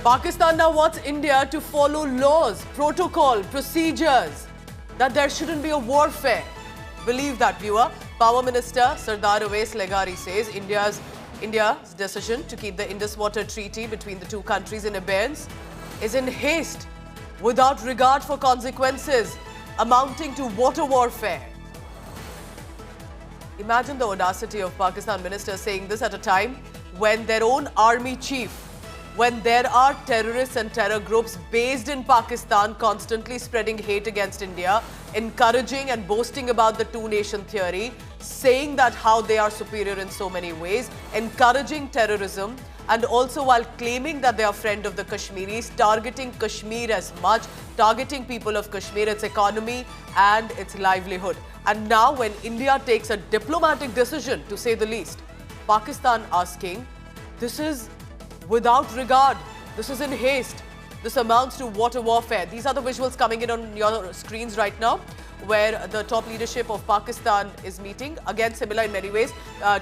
Pakistan now wants India to follow laws, protocol, procedures, that there shouldn't be a warfare. Believe that, viewer. Power Minister Sardar Awais Leghari says India's decision to keep the Indus Water Treaty between the two countries in abeyance is in haste, without regard for consequences, amounting to water warfare. Imagine the audacity of Pakistan ministers saying this at a time when their own army chief, when there are terrorists and terror groups based in Pakistan constantly spreading hate against India, encouraging and boasting about the two-nation theory, saying that how they are superior in so many ways, encouraging terrorism, and also while claiming that they are friend of the Kashmiris, targeting Kashmir as much, targeting people of Kashmir, its economy and its livelihood. And now when India takes a diplomatic decision, to say the least, Pakistan asking, this is without regard, this is in haste, this amounts to water warfare. These are the visuals coming in on your screens right now, where the top leadership of Pakistan is meeting. Again, similar in many ways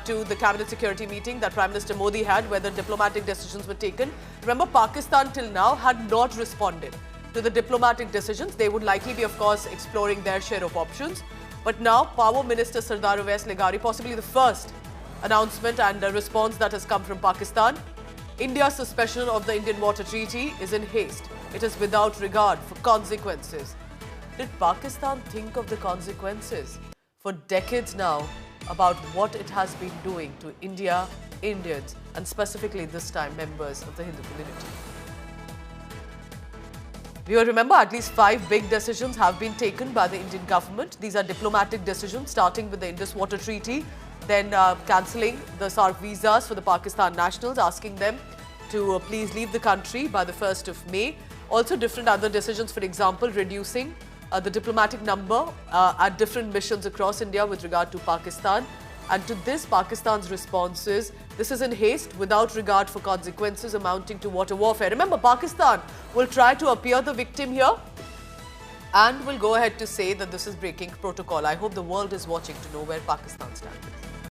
to the cabinet security meeting that Prime Minister Modi had, where the diplomatic decisions were taken. Remember, Pakistan till now had not responded to the diplomatic decisions. They would likely be, of course, exploring their share of options. But now, Power Minister Sardar Awais Leghari, possibly the first announcement and a response that has come from Pakistan. India's suspension of the Indian Water Treaty is in haste. It is without regard for consequences. Did Pakistan think of the consequences for decades now about what it has been doing to India, Indians, and specifically this time members of the Hindu community? We will remember at least 5 big decisions have been taken by the Indian government. These are diplomatic decisions, starting with the Indus Water Treaty, then cancelling the SARC visas for the Pakistan nationals, asking them to please leave the country by the 1st of May. Also different other decisions, for example, reducing the diplomatic number at different missions across India with regard to Pakistan. And to this, Pakistan's response is, this is in haste, without regard for consequences, amounting to water warfare. Remember, Pakistan will try to appear the victim here and will go ahead to say that this is breaking protocol. I hope the world is watching to know where Pakistan stands.